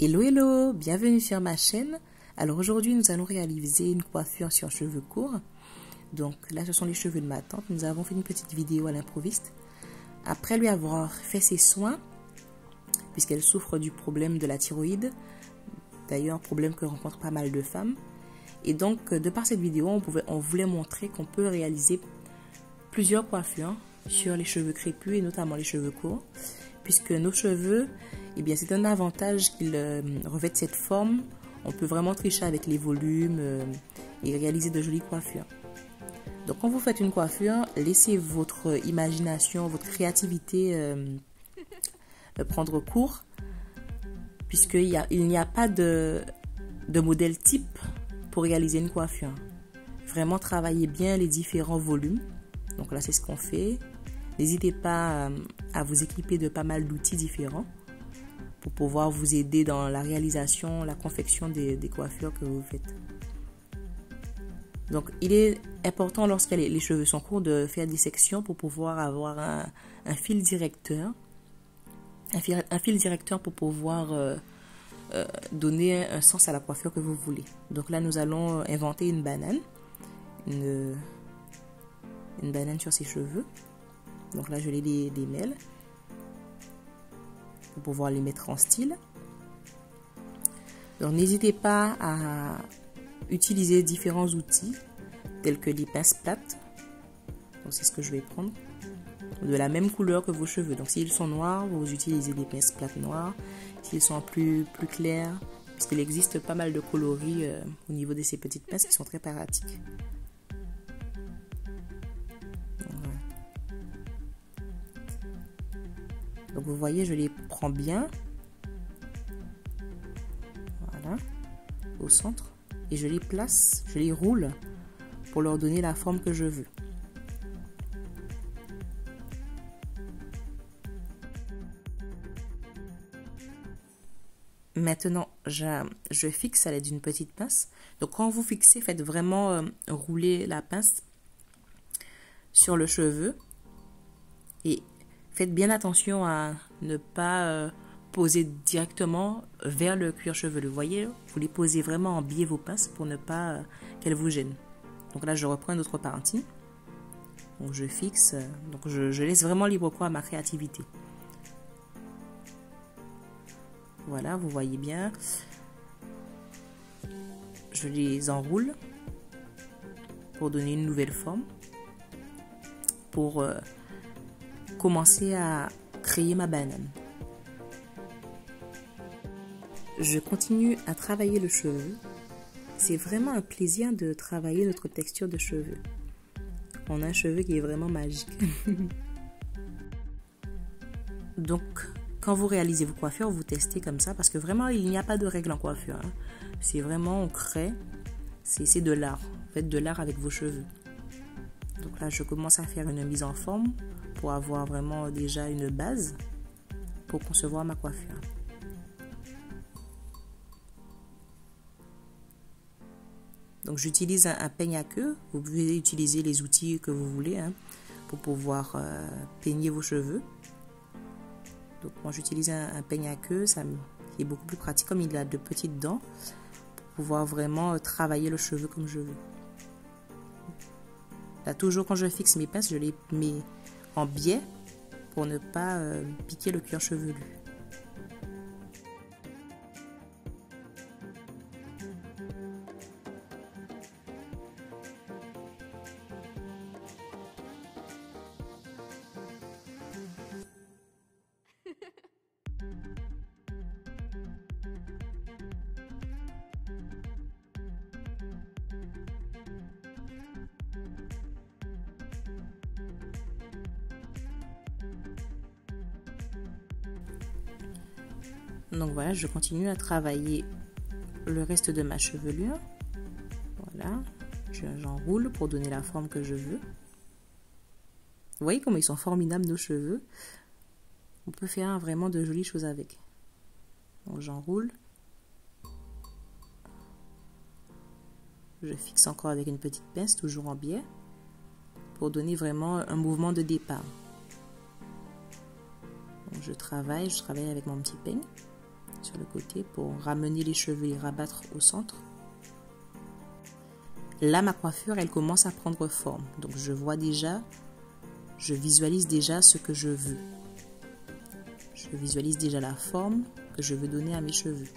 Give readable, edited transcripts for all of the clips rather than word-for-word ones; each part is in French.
Hello hello, bienvenue sur ma chaîne. Alors aujourd'hui nous allons réaliser une coiffure sur cheveux courts. Donc là ce sont les cheveux de ma tante. Nous avons fait une petite vidéo à l'improviste. Après lui avoir fait ses soins, puisqu'elle souffre du problème de la thyroïde, d'ailleurs problème que rencontrent pas mal de femmes. Et donc de par cette vidéo on voulait montrer qu'on peut réaliser plusieurs coiffures sur les cheveux crépus et notamment les cheveux courts, puisque nos cheveux, eh bien c'est un avantage qu'ils revêtent cette forme. On peut vraiment tricher avec les volumes et réaliser de jolies coiffures. Donc quand vous faites une coiffure, laissez votre imagination, votre créativité prendre cours, puisqu'il n'y a pas de modèle type pour réaliser une coiffure. Vraiment travaillez bien les différents volumes. Donc là c'est ce qu'on fait. N'hésitez pas à vous équiper de pas mal d'outils différents pour pouvoir vous aider dans la réalisation, la confection des coiffures que vous faites. Donc il est important lorsque les cheveux sont courts de faire des sections pour pouvoir avoir un fil directeur. Un fil directeur pour pouvoir donner un sens à la coiffure que vous voulez. Donc là nous allons inventer une banane. Une banane sur ses cheveux. Donc là je les démêle pour pouvoir les mettre en style. Donc n'hésitez pas à utiliser différents outils tels que les pinces plates. Donc c'est ce que je vais prendre, de la même couleur que vos cheveux. Donc s'ils sont noirs, vous utilisez des pinces plates noires. S'ils sont plus clairs, puisqu'il existe pas mal de coloris au niveau de ces petites pinces qui sont très pratiques. Donc vous voyez, je les prends bien, voilà, au centre, et je les place, je les roule pour leur donner la forme que je veux. Maintenant, je fixe à l'aide d'une petite pince. Donc quand vous fixez, faites vraiment rouler la pince sur le cheveu et faites bien attention à ne pas poser directement vers le cuir chevelu. Vous voyez, vous les posez vraiment en biais vos pinces pour ne pas qu'elles vous gênent. Donc là, je reprends une autre partie. Donc je fixe. Donc je laisse vraiment libre cours à ma créativité. Voilà, vous voyez bien. Je les enroule pour donner une nouvelle forme. Pour commencer à créer ma banane. Je continue à travailler le cheveu. C'est vraiment un plaisir de travailler notre texture de cheveux. On a un cheveu qui est vraiment magique. Donc, quand vous réalisez vos coiffures, vous testez comme ça parce que vraiment, il n'y a pas de règle en coiffure. Hein. C'est vraiment, on crée. C'est de l'art. Faites de l'art avec vos cheveux. Donc là, je commence à faire une mise en forme pour avoir vraiment déjà une base pour concevoir ma coiffure. Donc j'utilise un peigne à queue. Vous pouvez utiliser les outils que vous voulez pour pouvoir peigner vos cheveux. Donc moi j'utilise un peigne à queue, qui est beaucoup plus pratique comme il a de petites dents pour pouvoir vraiment travailler le cheveu comme je veux. Là toujours quand je fixe mes pinces, je les mets en biais pour ne pas piquer le cuir chevelu. Donc voilà, je continue à travailler le reste de ma chevelure. Voilà, j'enroule pour donner la forme que je veux. Vous voyez comment ils sont formidables nos cheveux. On peut faire vraiment de jolies choses avec. Donc j'enroule. Je fixe encore avec une petite pince, toujours en biais, pour donner vraiment un mouvement de départ. Donc je travaille avec mon petit peigne. sur le côté pour ramener les cheveux et les rabattre au centre. Là, ma coiffure, elle commence à prendre forme. Donc, je visualise déjà ce que je veux. Je visualise déjà la forme que je veux donner à mes cheveux.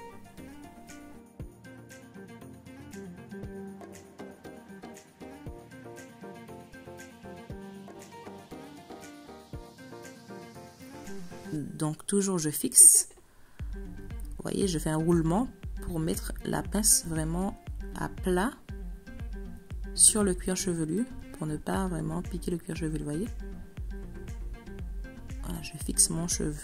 Donc, toujours je fixe. Vous voyez, je fais un roulement pour mettre la pince vraiment à plat sur le cuir chevelu pour ne pas vraiment piquer le cuir chevelu, vous voyez. Voilà, je fixe mon cheveu.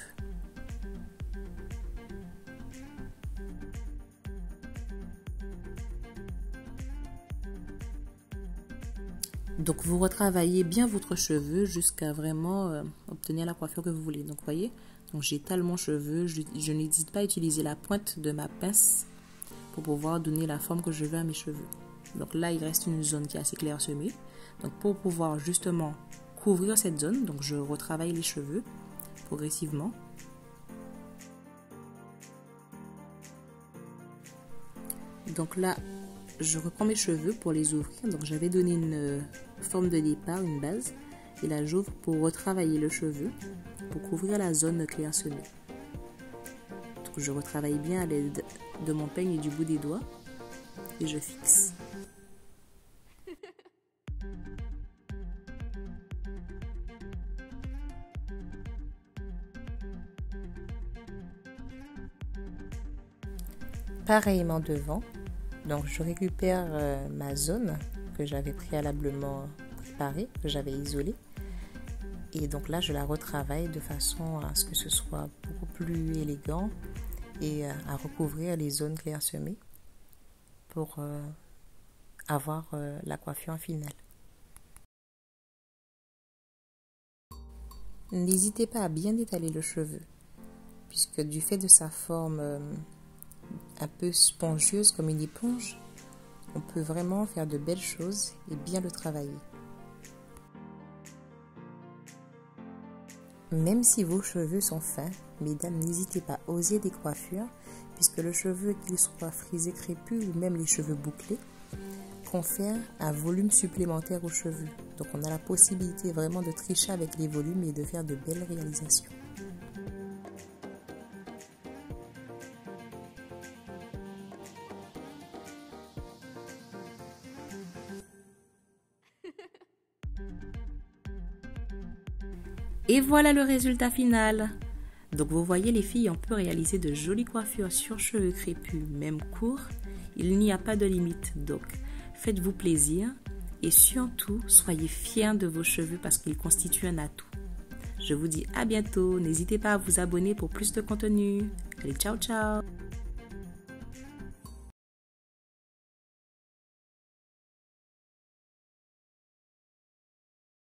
Donc vous retravaillez bien votre cheveu jusqu'à vraiment obtenir la coiffure que vous voulez. Donc vous voyez, donc j'étale mon cheveu, je n'hésite pas à utiliser la pointe de ma pince pour pouvoir donner la forme que je veux à mes cheveux. Donc là, il reste une zone qui est assez clairsemée. Donc pour pouvoir justement couvrir cette zone, donc je retravaille les cheveux progressivement. Donc là, je reprends mes cheveux pour les ouvrir. Donc j'avais donné une forme de départ, une base. Et là, j'ouvre pour retravailler le cheveu, pour couvrir la zone clairsemée. Donc je retravaille bien à l'aide de mon peigne et du bout des doigts. Et je fixe. Pareillement devant, donc je récupère ma zone que j'avais préalablement préparée, que j'avais isolée. Et donc là, je la retravaille de façon à ce que ce soit beaucoup plus élégant et à recouvrir les zones clairsemées pour avoir la coiffure finale. N'hésitez pas à bien étaler le cheveu, puisque du fait de sa forme un peu spongieuse comme une éponge, on peut vraiment faire de belles choses et bien le travailler. Même si vos cheveux sont fins, mesdames, n'hésitez pas à oser des coiffures, puisque le cheveu, qu'il soit frisé, crépus ou même les cheveux bouclés, confère un volume supplémentaire aux cheveux. Donc on a la possibilité vraiment de tricher avec les volumes et de faire de belles réalisations. Et voilà le résultat final. Donc vous voyez les filles, on peut réaliser de jolies coiffures sur cheveux crépus, même courts. Il n'y a pas de limite, donc faites-vous plaisir et surtout soyez fiers de vos cheveux parce qu'ils constituent un atout. Je vous dis à bientôt, n'hésitez pas à vous abonner pour plus de contenu. Allez, ciao ciao!